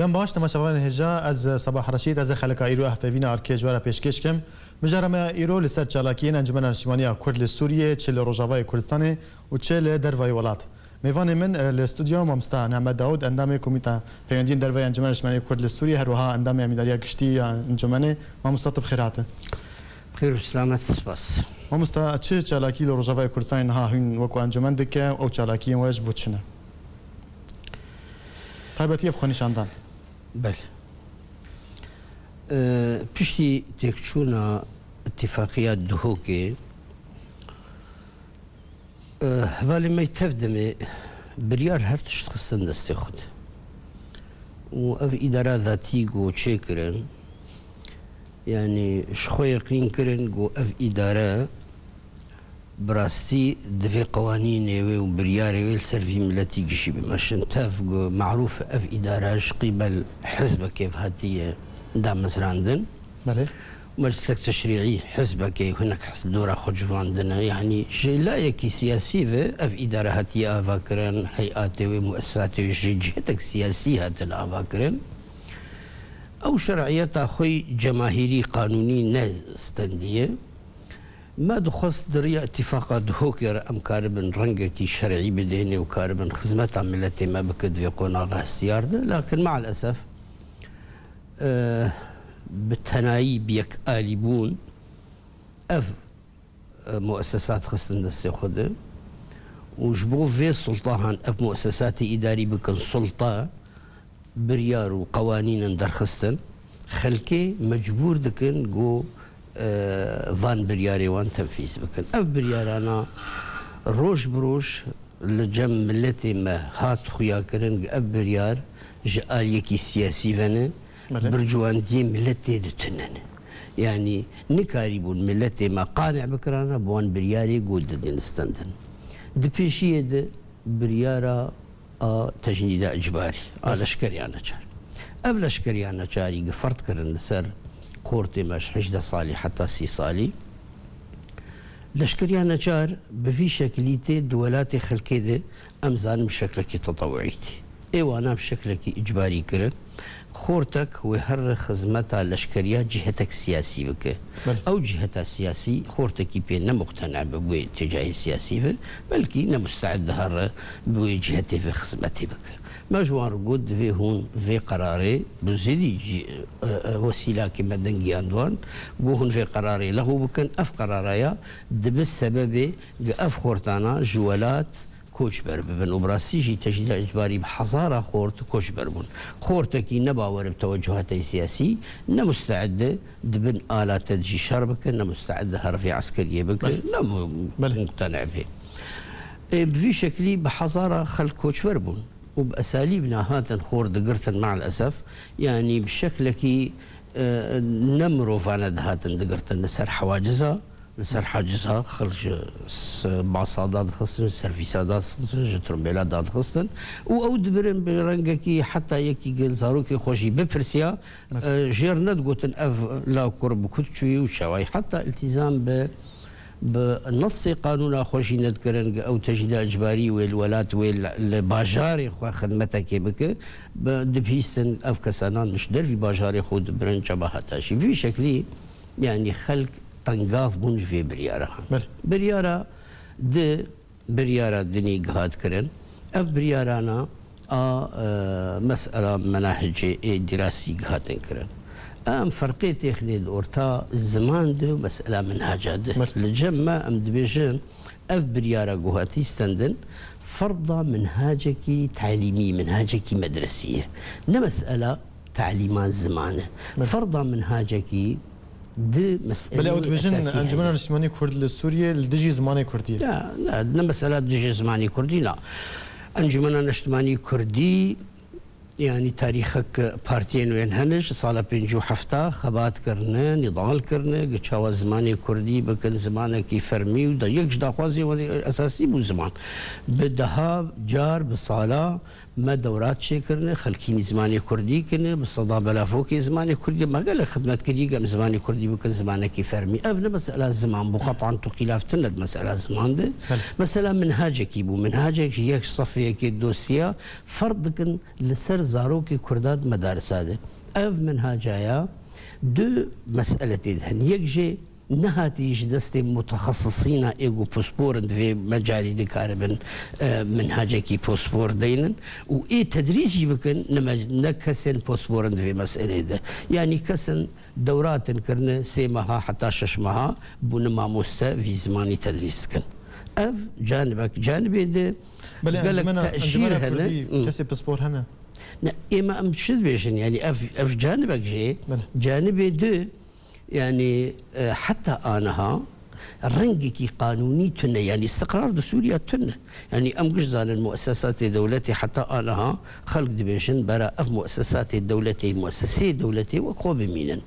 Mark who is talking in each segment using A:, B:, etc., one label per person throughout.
A: دم باش تماشاوان هجا از صباح رشید از خلق ایرو احفوینا ارکی جوارا پیشکش کم مجرم ایرو لسر چالاکین انجمن نشمانیا کرد سوریه چل روجاوای کردستان و چل دروای ولات میوان من الاستودیو ممستا نعمت داود اندام کمیته پیوندین دروای انجمن نشمانیا کرد سوریه هر وها اندام امیداریا گشتی انجمن ممستا بخیرات
B: بخير والسلامة سباس
A: ممستا چه چالاکی روجاوای کردستان ها هین وکو انجمن دک او چالاکی واجب بچنه تایبەتی خۆنیشاندان
B: بله پشتی تێکچوونە اتفاقیات دهۆکێ هەواڵی مەی تەف دەمێ بریار هەر تشت خستن دەستێ خود و ئەv ئیدارا ذاتی گۆ چێکردن یعنی شخۆ یەقین کردن گۆ ئەv ئیدارە براستي دفي قوانين وبرياري سيرفي ملتي جيشي بمشن تاف معروف اف ادارة قبل حزبك كيف هاتي دام مسراندن
A: بله
B: مجلس التشريعي حزبك هناك حزب دورة خجفاندنا يعني شيء لا يكي سياسي في اف ادارة هاتي افاكرن هيئات ومؤسسات جهتك سياسية افاكرن او شرعيات اخوي جماهيري قانوني نستنديه ما دخست دريا اتفاقات هوكر ام كاربن رنجكي شرعي بديني وكاربن خدمات عملتي ما بكد في قناغ السيار لكن مع الاسف بالتنايب بيك آليبون اف مؤسسات خصن دستي خده وجبو في سلطان اف مؤسسات اداري بكن سلطه بريار وقوانين درخستن خلكي مجبور دكن جو فان برياري وان تنفيذ بكن اف بريارانا روش بروش لجم ملتي ما هات خويا كرن اف بريار جال يكي سياسي فنه برجوان دي ملتي دتنن يعني نكاريبون ملتي ما قانع بكرانا بوان برياري قول دين استندن دبيشيه ده بريارا تجنيد اجباري على شكريانا شار قبل شكريانا شاري قفرت كرن سر قورتي ماش 11 صالي حتى 6 صالي لشكريانا شار بفي شكليتي دولاتي خلكي امزان بشكلك تطوعيتي ايوانا بشكلك اجباري كرن خورتك وهر خدمتها لشكريا جهتك سياسي بك او جهتها سياسي خورتك بين مقتنع باتجاه السياسي بلكي مستعد هر بوجهتي في خدمتي بك ما جوار قد في هون في قراري بزيدي وسيله كما دنجي اندوان هون في قراري له بكن اف قراريا دبس سببي اف خورتانا جولات كوشبر ببن وبراسيجي تجديد اجباري بحصاره خورت كوشبر بون خورتكي نباور بتوجهاتي سياسي نمستعد دبن الات تجي شربك نمستعد هرفي عسكريه بك مقتنع به بفي شكلي بحصاره خل كوشبر بون وباساليبنا هاتن خور دقرتن مع الاسف يعني بشكلكي نمرو فاند هاتن دقرتن لسر حواجزها لسر حاجزها خلش باصادات خصن سيرفيسات خصن جترمبيلات خصن او دبرن برنجكي حتى يكي قال زاروكي خوشي ببرسيا جيرنت قوتن اف لا قرب كتشوي وشواي حتى التزام بنص قانون خوشي ندكرن او تجديد اجباري والولات والباجاري خو خدمتك بك دبيستن اف كسانان مش در في باجاري خود برن جبهتاشي في شكلي يعني خلق تنقاف بونج في بريارة بريارة بريارة دني قهاد كرن اف بريارانا مسألة مناهج دراسي قهاد كرن ام فرقيت يخلي الأورتا الزمان ده مسألة منهاجات ده لجمع ام دبيجن اف بريارة قهاتي استندن فرضا منهاجكي تعليمي منهاجكي مدرسية مسألة تعليمات زمانه فرضا منهاجكي دي مسألة
A: بلا أوتوبيجن أنجمنا نسماني كرد لسوريا الدجي زماني كردي
B: لا مسألة دجي زماني كردي لا أنجمنا نشتماني كردي يعني تاريخك بارتين وين هنش صالة بينجو حفتا خبات كرنا نضال كرنا قشاوا زماني كردي بكن زمانك يفرمي ودا يكش داخوازي اساسي بو زمان بدها جار بصالة ما دورات شكرنا خلكيني زماني كردي كنا بالصدا بلا فوكي زماني كردي ما قال خدمة كردي قام زماني كردي بكن زمانك فرمي أفنا مسألة زمان بقطعا تخلاف تند مسألة زمان ده مسألة منهاجك يبو منهاجك يك صفيك الدوسية فرضك لسر زاروكي كرداد مدارس هذا أف منهاجايا دو مسألة هن يكجي نهاتيش دستي متخصصين ايجو بوسبورند في مجال ديكاربن منهاجكي بوسبور دينن واي تدريجي بكن نكسن بوسبورند في مسألة ده يعني كسن دورات كرنا سيمها حتى ششمها بنما مستا في زماني تدريس كن اف جانبك جانبي ده
A: قالك تأشير هنا كسي بوسبور هنا
B: إما أم شد بيشن يعني أف جانبك جي جانبي دو يعني حتى آنها رنجكي قانوني تنة يعني استقرار دستوري تنة يعني أم جزان المؤسسات الدولتي حتى آنها خلق دبيشن برا أف مؤسسات الدولتي مؤسسات دولتي وقوة بمينا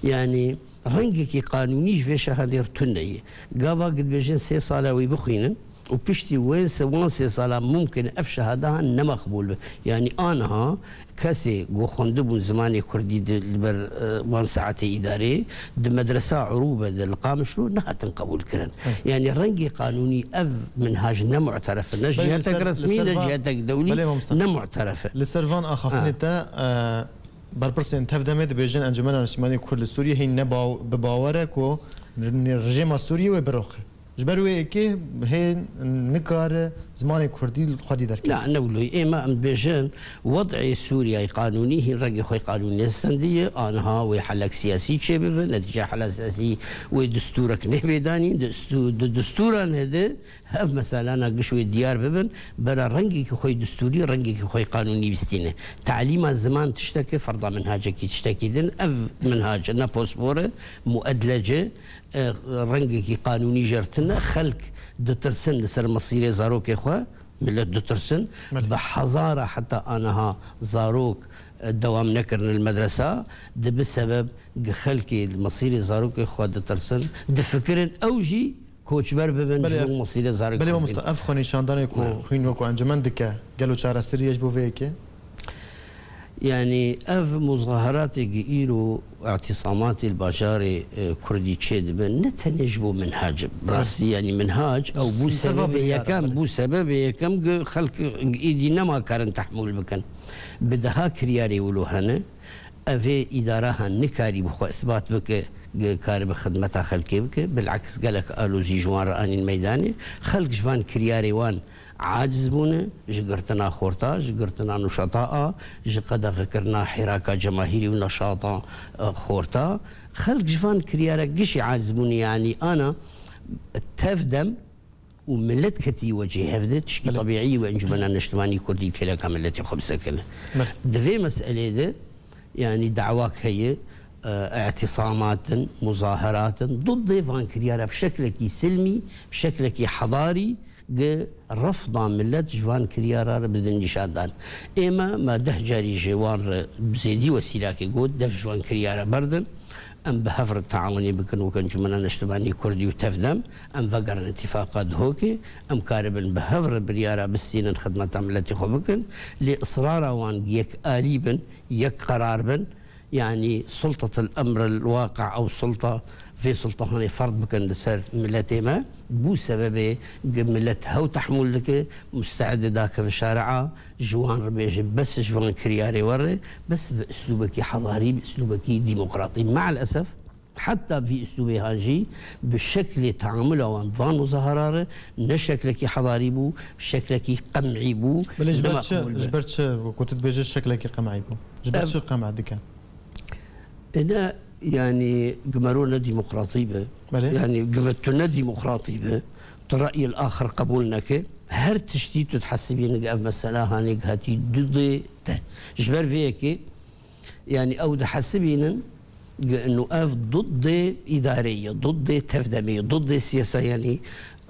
B: يعني رنجكي قانوني جفيش هذه تنة قاضا قد بيشن 6 صالة ويبخينا وبشتي وين سي صلاة ممكن أفشهدها نمقبول يعني أنا كسي جو خندبون زماني كردي البر وان ساعتي إداري د مدرسة عروبة القامشلو نها تنقبول كرن يعني رنجي قانوني أف منهاج نمعترف جهتك رسمية جهتك دولي نمعترفة
A: للسرفان أخفتني تا بربرسين تفدمت بيجن أنجمان الشمالي كرد السوري هي نباو بباورك و الرجيم السوري وبروخي جبروي كي هي نكار زمان كردي الخدي درك
B: لا نقول إما أم بيجن وضع سوريا قانوني هي رجع خوي قانوني السندية أنها وحلق سياسي شيء ببن نتيجة حلق سياسي ودستورك نهبي داني دستورا هذا هف مثلا نقشوا الديار ببن برا رنجي خوي دستوري رنجي خوي قانوني بستينه تعليم الزمان تشتكي فرضا منهاجك تشتكي دن أف منهاج نابوسبورة مؤدلجة رنجي قانوني جرتنا خلق دترسن لسر مصيري زاروك إخوة ملت دترسن بحضارة حتى أنها زاروك دوام نكرن المدرسة ده بسبب خلقي المصيري زاروك إخوة دترسن دفكرن أوجي كوتشبر ببن جو مصيري زاروك
A: بلي مصطفى خوني شانداني كو خوين وكو أنجمان دكا قالوا شارع سري يجبو فيك
B: يعني أف مظاهرات جئيرو اعتصامات البشر كردي تشيد بن نتنجبو منهاج براسي يعني منهاج أو بو سبب يكم بو سبب يكم خلق إيدي نما كارن تحمل بكن بدها كرياري ولوهنا أفي إدارها نكاري بخو إثبات بك كارب خدمتها خلقي بك بالعكس قالك قالوا زي جوان راني الميداني خلق جوان كرياري وان عاجز بونه جقرتنا خورتا جقرتنا نشطاء جقد ذكرنا حراك جماهيري ونشاطا خورتا خلق جفان كريارك قشي عاجز بوني يعني أنا تفدم وملت كتي وجه هفدت شكي طبيعي وانجمنا نشتماني كردي كلا كملتي خبسة كلا دفي مسألة ده يعني دعواك هي اعتصامات مظاهرات ضد فان كريارة بشكلك سلمي بشكلك حضاري رفض ملت جوان كريارة بدن جشاندان إما ما ده جاري جوان بزيدي وسيلاكي قود دف جوان كريارة بردن أم بهفر التعاوني بكن وكان جمنا نشتباني كردي وتفدم أم فقر اتفاقات هوكي أم كاربن بهفر بريارة بستين خدمة عملتي خبكن لإصرار وان يك آليبن يك قرار بن يعني سلطة الأمر الواقع أو سلطة في سلطة هنا فرض بكن لسر ملتي ما بو سبب ملت هو تحمل لك مستعد ذاك في الشارع جوان ربيج بس جوان كرياري وري بس بأسلوبك حضاري بأسلوبك ديمقراطي مع الأسف حتى في أسلوب هاجي بالشكل تعامله وانفان وظهراره نشكلك حضاري بو بشكلك قمعي بو
A: بل جبرتش كنت تبيجي شكلك قمعي بو جبرتش قمع دكا
B: أنا يعني قمرونا ديمقراطية يعني قمتنا ديمقراطية الرأي الآخر قبولناك هر تشتيت تحسبين قف مسألة هانيك هاتي ضد جبر فيك يعني أو تحسبين إنه قف ضد إدارية ضد تفدمية ضد سياسة يعني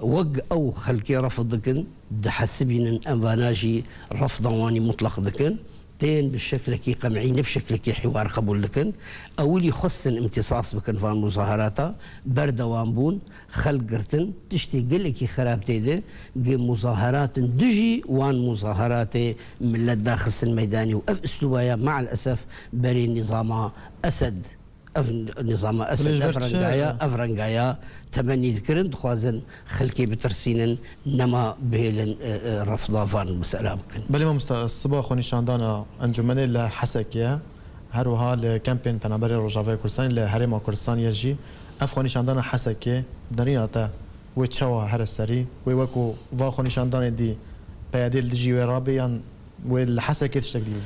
B: وق أو خلقي رفض دكن تحسبين أن بناجي رفض واني مطلق دكن تين بالشكل كي قمعين بشكل كي حوار قبول لكن أولي خصن امتصاص بكن فان مظاهراتا بردوان بون خلق قرتن تشتي قلكي خراب تيده جي مظاهرات دجي وان مظاهرات من الداخل الميداني وأف أسلوبايا مع الأسف بري نظام أسد نظام أسد أفرنقايا تمني ذكرن خوازن خلكي بترسينن نما بهلن رفضا فان مسألة بكن
A: بلي ما الصباح خوني شاندانا انجمني لحسكيا هروها لكامبين بنابري روجافي كردستان لهريما كردستان يجي افخوني شاندانا حسكي درياتا ويتشوا هرسري ويوكو واخوني شاندانا دي بياديل دجي ورابيان والحسكي تشتكلي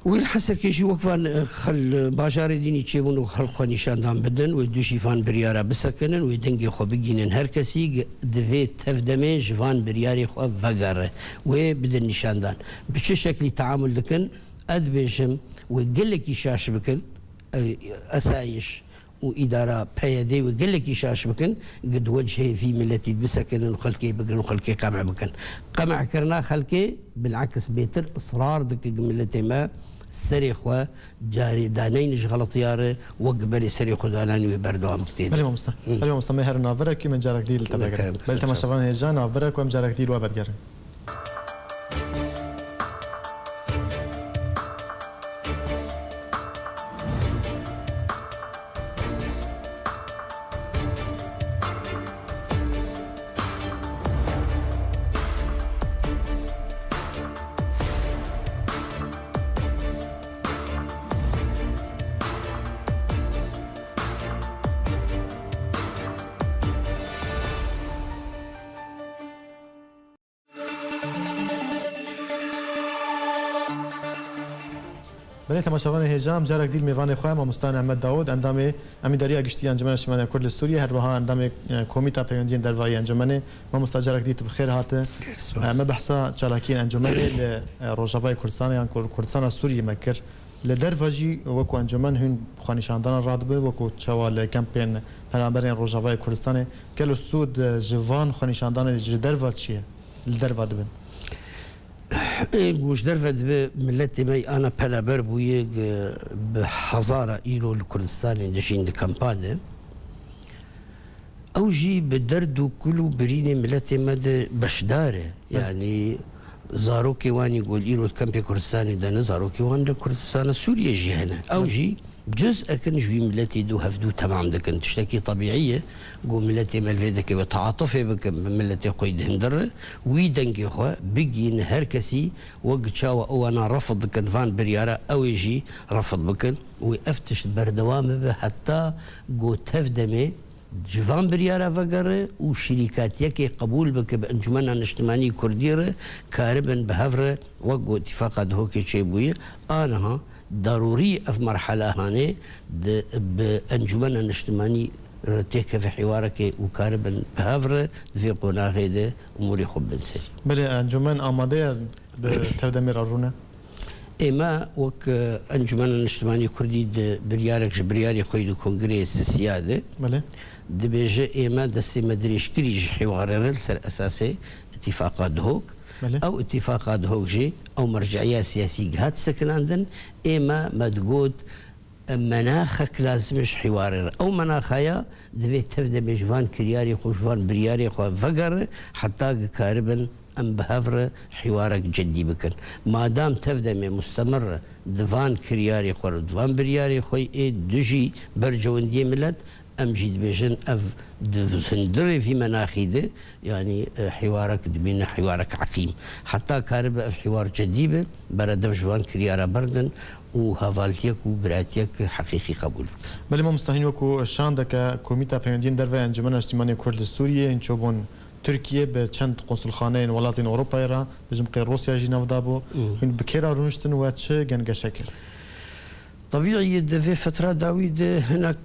B: والحسك يجي وقفان خل باجار ديني تشيبون وخلق نشاندان بدن ويدوشي فان بريارا بسكنن ويدنجي خو بيجينن هر كسي دفي تفدمي جفان برياري خو فغار وبدن نشاندان بشي شكل تعامل لكن ادبيشم وقلك يشاش بكن اسايش وإدارة بيدي وقلك يشاش بكن قد وجهي في ملتي بسكن وخلكي بكن وخلكي قمع بكن قمع كرنا خلكي بالعكس بيتر إصرار دك ملتي ما سريخوا جاري دانين غلطياره وقبل سريخوا داناني وبردوام كتير
A: بلي ما مستمع هرنا فرق من جارك ديل تبعك بل تماشفان هجانا فرق وم جارك ديل وبرجر بله تماشاوان هجام جارك ديل ميوان خواه ما مستان احمد داود اندام امیداری اگشتی انجمن اجتماعی کرد سوریه هر وها اندام کمیته پیوندین در وای انجمن ما مستاجرك ديت بخير هاته ما بحثا چالاكين انجمن لروجافای کردستان یان کردستان سوریه مکر لدرواجی وکو انجمن هن خانشاندان رادبه وکو چوال کمپین پرامبرین روجافای کردستان کلو سود جوان خانشاندان جدروا چیه لدروا دبن
B: گوش درفت به ملت می آن پلابر بویه به هزار ایرو لکردستان دشین دکمپانه اوجی به درد و کلو برین ملت مد بشداره یعنی زاروکی وانی گول ایرو کمپ کردستانی دانه زاروکی وان لکردستان سوریه جهنه اوجی جزء كن جوي ملتي دو هفدو تمام دكن تشتكي طبيعيه قو ملتي ملفيدك وتعاطفي بك ملتي قيد هندر ويدنجي خو بيجين هركسي وقتشاو او انا رفض كن فان بريارا او يجي رفض بكن ويفتش بردوام حتى قو تفدمي جوان بريارا فقر وشركات يكي قبول بك بانجمن الاجتماعي كردير كاربن بهفر وقو اتفاقات هوكي شيبويه انا ضروري في مرحلة هاني بأنجمن الاجتماعي رتيك في حوارك وكارب بهافر في قناة غيدة أموري خب بنسري
A: بلي أنجمن آمادة بتردمير أرونا
B: إما وك أنجمن الاجتماعي كردي برياري خويدو كونغريس السيادة
A: بلي
B: دبيجي إما دسي مدريش كريج حوار سر أساسي اتفاقات هوك أو اتفاقات هوجي أو مرجعية سياسية هات سكن عندن إما ما تقول مناخك لازمش حوار أو مناخيا دبي تبدأ بجوان كرياري خوشوان برياري خو فقر حتى كاربن أم بهفر حوارك جدي بكن ما دام تبدأ مستمر دفان كرياري خو دفان برياري خوي دجي برجون دي ملت أم جيد بيجن أف دفندري في مناخيده يعني حوارك دبين حوارك عقيم حتى كارب في حوار جديد برد جوان كريارا بردن وهافالتيك وبراتيك حقيقي قبول
A: بل ما مستحيل وكو شاندك كوميتا بيوندين درفا انجمن اجتماعي كرد سوريا انشوبون تركيا بچند قنصلخانه ولاتين اوروبا را بجمق روسيا جناف دابو هن بكيرا رونشتن واتش جنگا شكل
B: طبيعي في فترة داويد هناك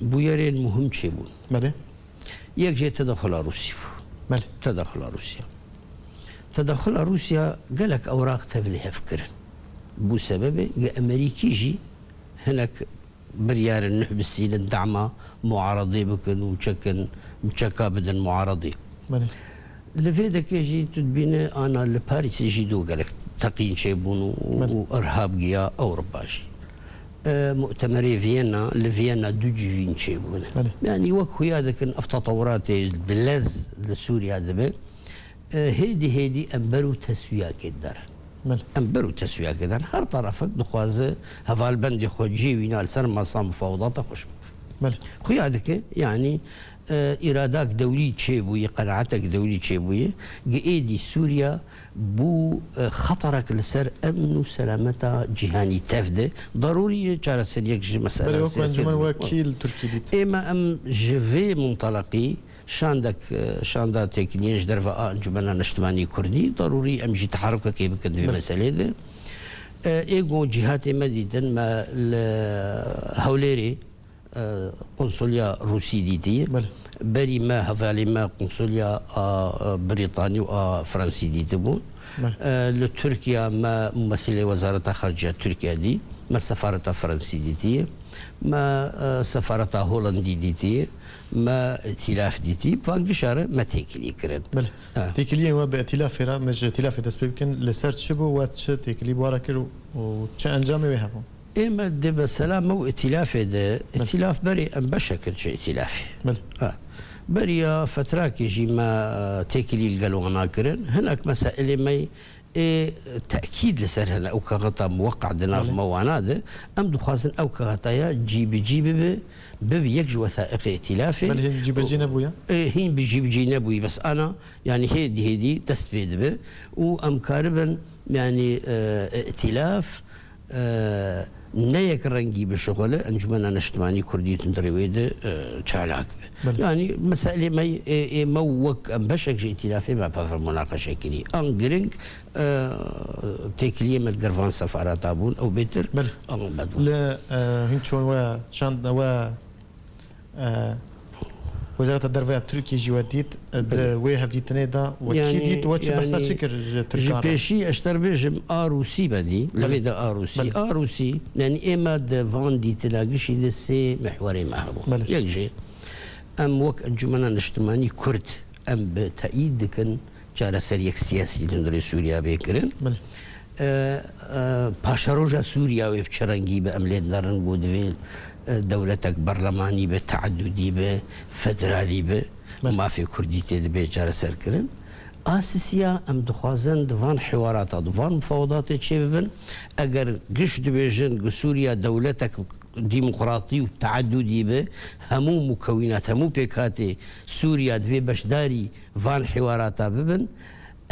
B: بويرين مهم تشيبون
A: بله
B: يك جي تدخل روسيا
A: بله
B: تدخل روسيا تدخل روسيا قالك اوراق تفلي فكر بو سبب امريكي جي هناك بريار النحب السيل الدعمة معارضي بكن وشكن مشكا بدن معارضي
A: بله
B: لفيدك يجي تدبين انا لباريس يجي دو قالك تقين شيبون وارهاب جيا اوروباجي مؤتمر فيينا لفيينا دوجين شيبون يعني وكو هذاك التطورات باللز لسوريا دبا هيدي امبرو تسويا كدر امبرو تسويا كدر هر طرفك دخوازه هفال بندي خو جيوينا لسر مصام مفاوضات خوش خيادك يعني إرادك دولي تشيبوي قناعتك دولي تشيبوي قيدي سوريا بو خطرك لسر أمن وسلامتها جهاني تفده ضروري جارة سريك مسألة
A: سياسية وكيل تركي ديت
B: إما أم جفي منطلقي شاندا تكنيش درفا أنجمنا نجتماني كردي ضروري أمجي تحركك كيف كنت في مسألة ده إيجو جهات مديدة ما هوليري قنصلية روسي ديتي بري ما هفالي ما قنصلية بريطاني وفرنسي ديتبون لتركيا ما ممثلة وزارة خارجية تركيا دي ما سفارة فرنسي ديتي ما سفارة هولندي ديتي ما ائتلاف ديتي فانقشار ما تيكلي كرن
A: تيكلي هو بائتلاف مش ائتلاف دس يمكن لسرت شبو واتش تيكلي بواركر وتش انجامي ويهبون
B: إما دب سلام و ائتلاف ده ائتلاف بري أم بشكل شيء ائتلافي بري فترة يجي ما تكلي القلوانا كرن هناك مسائل ما تأكيد لسر هنا أو كغطا موقع دنا في موانا ده أم دخازن أو كغطايا جيب بيك وثائق ائتلافي
A: بل هين جيب جينبويا
B: هين بجيب جينبوي بس أنا يعني هيدي تستفيد به وأم كاربا يعني ائتلاف نيك رنجي بالشغل انجمنا نجتماني كردي تندرويد تشالاك يعني مسألة ما موك ام بشك جي ائتلافي ما بفر مناقشة كلي انجرينج تيكليه متقرفان سفارات ابون او بيتر
A: لا هنشون و شان و وزارة الدرفية التركي جواديت ويهف ديت نيدا وكيديت واتش بحثات شكر تركيا
B: جبشي اشتر بيجم اروسي بدي لفيدا اروسي يعني اما دفان ديت لاقشي دسي محوري معهم يجي ام وك انجمنا نجتماني كرد ام بتأييد كن جارة سريك سياسي لندري سوريا بيكرن باشاروجا سوريا ويبشرنجي بأمليد دارن بودفيل دولتك برلماني بتعددي بفدرالي به ما في كردي تدبي جار سركرن اساسيا ام دخوازن دفان حوارات دفان مفاوضات تشيبن اگر قش دبيجن سوريا دولتك ديمقراطي وتعددي به همو مكونات همو بيكاتي سوريا دفي بشداري فان حوارات ببن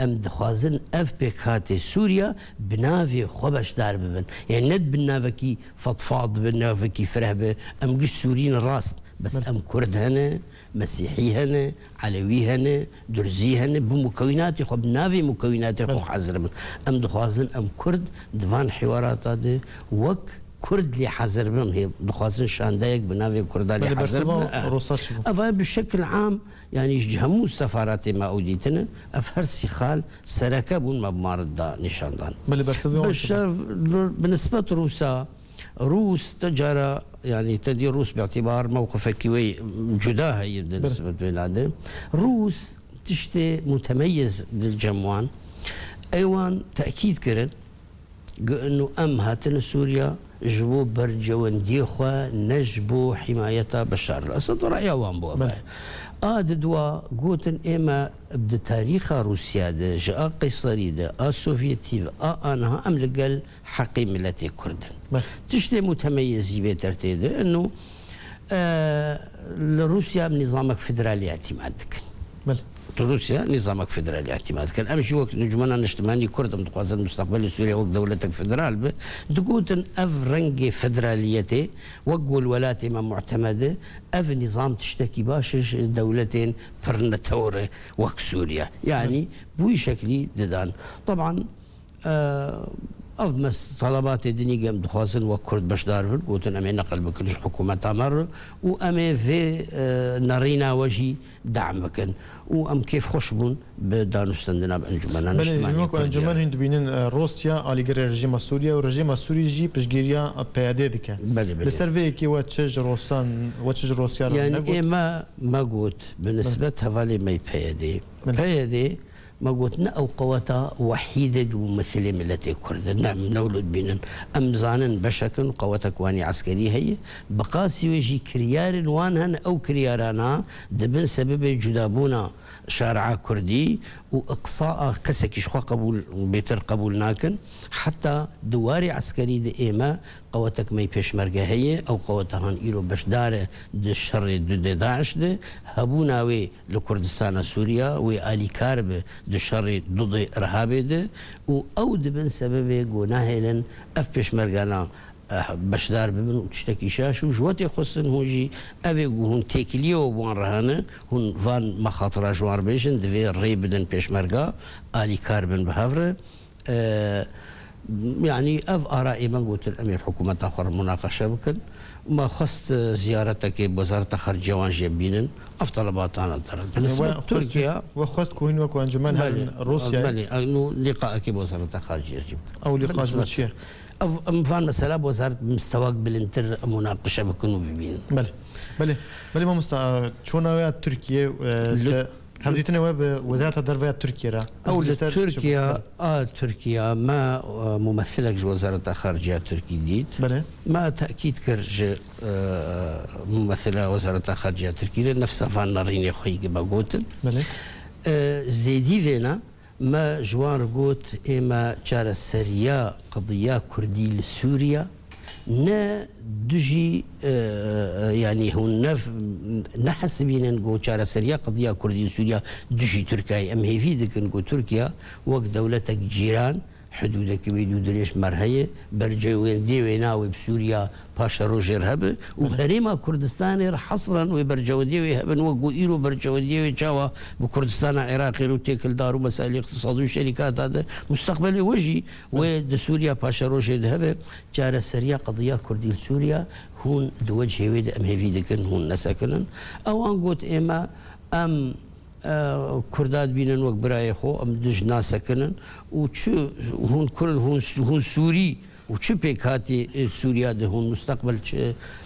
B: ام دخوازن اف بكاتي سوريا بنافي خبش دار ببن يعني ند بنافكي فضفاض بنافكي فرهبه ام قش سوريين راست بس ام كرد هنا مسيحي هنا علوي هنا درزي هنا بمكونات خو بنافي مكونات خو حزر ام دخوازن ام كرد دفان حوارات هذا وك كرد اللي حزر بهم هي دخوازن شاندايك بنافي كرد اللي حزر بهم بشكل عام يعني جهمو السفارات ما أوديتنا أفهر سيخال سركبون مبمارد نشاندان بالنسبة روس تجارة يعني تدير روس باعتبار موقفها كوي جداها يبدأ بالنسبة للعادة روس تشتي متميز للجموان أيوان تأكيد كرن أنه أم هاتن سوريا جبو برجوان ديخوا نجبو حماية بشار الأسد رأي وان بو دوا قوتن إما بدا تاريخ روسيا دا جاء قيصري دا السوفيتيف أنها أم لقال حقي ملتي كردن تشتي متميزي بترتيب أنه روسيا بنظامك فدرالي اعتمادك روسيا نظامك فدرالي اعتماد كان امشي وقت نجمنا نجتماني كرد متقاصد مستقبل سوريا وقت دولتك فدرال تقول اف رنجي فدراليتي وقول ولاتي ما معتمده اف نظام تشتكي باشش دولتين برنتورة وقت سوريا يعني بوي شكلي ددان طبعا أفمس طلبات الدنيا قام دخوازن وكرد بشدار قوتن أمي نقل بكلش حكومة أمر وأمي في نارينا وجي دعم بكن وأم كيف خشبون بدانو استندنا بأنجمنا
A: نجتمعي بلي أنجمان هند بينن روسيا آلي غير الرجيم السوري والرجيم السوري جي بشجيريا بيادي ديكا لسرفي كي واتشج روسيا
B: يعني ما قلت بالنسبة هفالي ما بيادي ما قلتنا أو قوتا وحيدة ومثل ملتي كرد نعم نولد بينن أم زانن بشكل قوتا كواني عسكري هي بقاسي ويجي كريار وانهن أو كريارانا دبن سبب جدابونا شارع كردي وإقصاء كسك شخوا قبول بيتر قبول ناكن حتى دواري عسكري دي إيما قوتك ما يبشمرقة هي أو قوتهان إيرو بشدار دي الشر دي داعش دي هبوناوي لكردستان سوريا وآلي كارب دي الشر ضد إرهابي دي أو دبن سبب قناهلن أف بشمرقانا بشدار ببن وتشتكي شاش وجواتي خصن هوجي أفي هون تيكليو وان رهانه هون فان مخاطرة جوار بيشن دفي الري بدن بيشمرقا آلي كاربن بهافره يعني أف آرائي من قلت الأمير حكومة آخر مناقشة بكن ما خصت زيارتك بوزارة خارجية وان جيبينن أفطلبات أنا بالنسبة تركيا
A: وخصت كوين وكو أنجمان روسيا
B: بلي أنه لقائك بوزارة خارجية
A: أو لقاء جوتشير
B: أو فان مسألة بوزارة مستواك بالانتر مناقشة بكونوا ببين
A: بلي ما مستا شونا تركيا هذيتنا وeb وزارة الدرفية تركيا
B: أو تركيا تركيا ما ممثلك وزارة خارجية تركي ديت ما تأكيد كرج ممثلة وزارة خارجية تركيا نفسها فان نارين خويك ما قلت زيدي فينا ما جوار قوت إما جار السرية قضية كردي لسوريا نا دجي يعني هون نحس بينا نقول جار السرية قضية كردي لسوريا دجي تركيا أم هي في ذيك نقول تركيا وقت دولتك جيران حدودك ويدو دريش مرهية برجي وين دي ويناوي بسوريا باشا روجر هب وهريما كردستان حصرا وبرجو دي ويهبن وقو إيرو برجو دي ويجاوا بكردستان عراقي وتيكل دار ومسائل اقتصادية وشركات هذا مستقبل وجي ود سوريا باشا روجر هب جار السرية قضية كردي لسوريا هون دوجه ويد أم هي دكن هون نسكنن أو أنقول إما أم كردات بينن وقت براي خو أم دج ناسكنن وشو هون كل هون سوري وشو بيكاتي سوريا ده هون مستقبل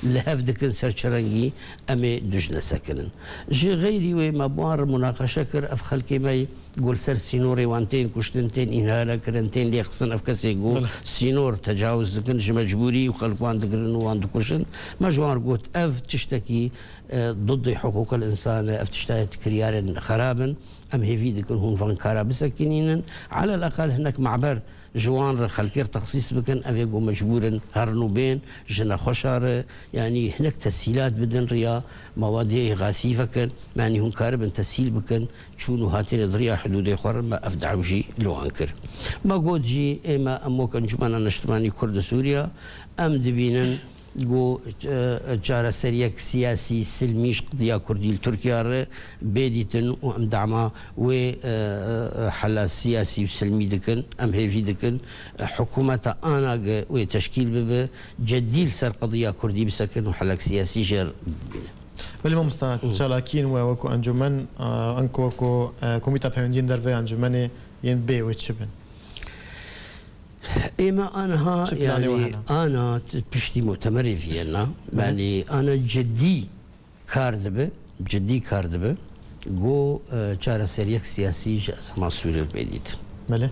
B: لهف دكن سرچرنگي أمي دج ناسكنن جي غيري وما بوار مناقشة كر أفخل كيماي قول سر سينوري وانتين كشتنتين إنهالا كرنتين ليخصن أفكسي قول سينور تجاوز دكن مجبوري وخلقوان دكرن وان دكوشن ما جوار قوت أف تشتكي ضد حقوق الإنسان أف تشتكي كريار خرابا أم هي دكن هون فانكارا بسكنين على الأقل هناك معبر جوان خلكير تخصيص بكن أفيقو مجبورا هرنو بين جنا خشار يعني هناك تسهيلات بدن ريا مواد غاسيفة كن يعني هون كاربن تسهيل بكن شونو هاتين دريا حدود خور ما أفدعو جي لو أنكر ما قود جي إما أموك أنجمانا نشتماني كرد سوريا أم دبينن جو جارة سريك سياسي سلميش قضية كردي تركيا بيديتن وام دعما و حلا سياسي وسلمي دكن ام هيفي دكن حكومة انا وتشكيل بب جديل سر قضية كردي بسكن وحلاك سياسي جر
A: بلي ما مستعد شالاكين وكو انجمن انكو وكو كوميتا بيوندين درفي انجمن ين بي وتشبن
B: إما أنا يعني أنا بشتي مؤتمري فينا يعني أنا جدي كاردبه جو شارع سريك سياسي جاسم سوري البيديت
A: ماله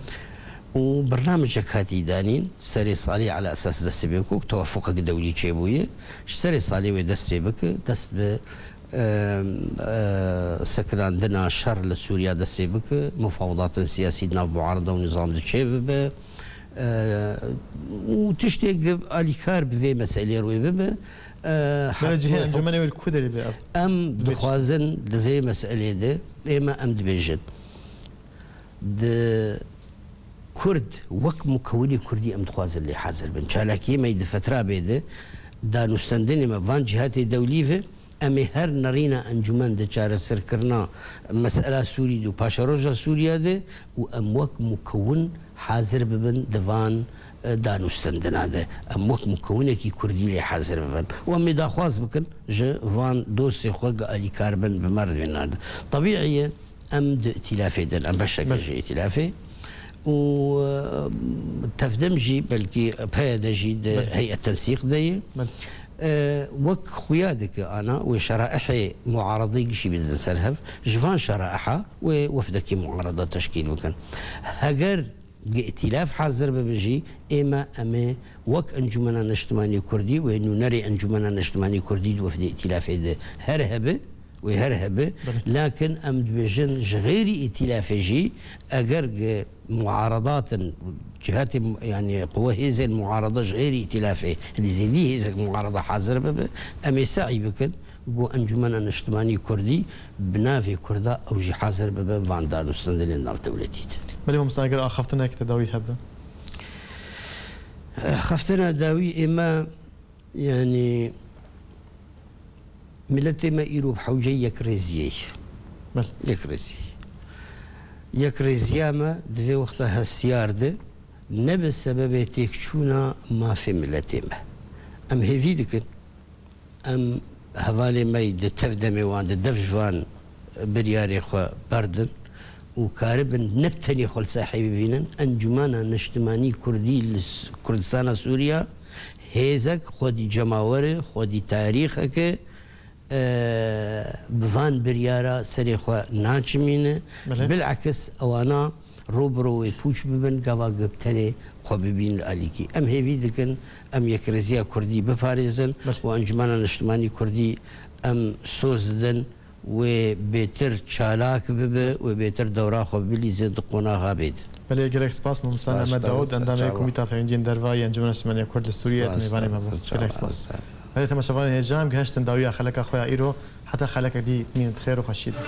B: وبرنامج هاتي دانين سري صالي على أساس دست بيكوك توافقك دولي شيبوية سري صالي ودست بيك دست ب سكن عندنا شر لسوريا دست بيك مفاوضات سياسية ناف معارضة ونظام دشيب وتشتيق اليكار بفي مسألة روي ببه
A: جهة أنجمني والكودري بأف
B: أم دخوازن دفي مسألة ده إما أم دبيجن د كرد وك مكوني كردي أم دخوازن اللي حاضر بن شالاكي ما يد فترة بيده دا نستندني ما فان جهات دولية أمي هر نرينا أنجمان ده شارع سركرنا مسألة سوري دو باشاروجا سوريا ده وأم وك مكون حاضر ببن دفان دانوستندن هذا أموك مكونة كي كردي لي حاضر ببن وأمي داخواز بكن جا فان دوستي خلق ألي كاربن بمرد من هذا طبيعي أم د ائتلافي دن أم بشكل جي ائتلافي و تفدمجي بلكي بهذا جي هيئة التنسيق دي وك خويادك أنا وشرائح معارضي قشي بدن سرهف جفان شرائحها ووفدك معارضة تشكيل وكان هجر ائتلاف حاضر ببجي إما أما وك أنجمنا الاجتماعي كردي وإنه نري أنجمنا الاجتماعي كردي وفد ائتلاف هذا هرهبة وهرهبة لكن أمد بجن غير ائتلاف جي أجر معارضات جهات يعني قوى هذه المعارضة غير ائتلافه اللي زي هذه المعارضة حاضر بب أما سعي بكن جو أنجمنا الاجتماعي كردي بنافي كردا أو جي حاضر بب فاندان وستندلين ناف دولتيت.
A: بلي هم مستعجل خفتنا كتداوي هبدا.
B: خفتنا داوي إما يعني ملتي ما يروب حوجي يكرزيه.
A: بل.
B: يكرزيه ما دوي وقتها السيار ده نبس سبب تكشونا ما في ملتي ما. أم هفيدك أم هوالي ما يدتفدمي وان دفجوان برياري خو بردن وكاربن نبتني خل صاحبي بينن انجمانا نجتماني كردي كردستان سوريا هيزك خودي جماوري خودي تاريخك بفان بريارا سري خو ناچمينه بالعكس اوانا روبرو بوش ببن قوا قبتني خو ببين الاليكي ام هيفي دكن ام يكرزيا كردي بفاريزن وانجمانا نجتماني كردي ام سوزدن وبيتر شالاك بب وبيتر دورا خو بلي زد قناغا بيد
A: بلي جريك سباس ممسان احمد داود اندامي كوميتا فاندين درفاي انجمن الشماليه كرد السوريه تميفاني مبروك جريك سباس بلي تماشافاني هجام جهشتن داويه خلك اخويا ايرو حتى خلك دي من خير وخشيده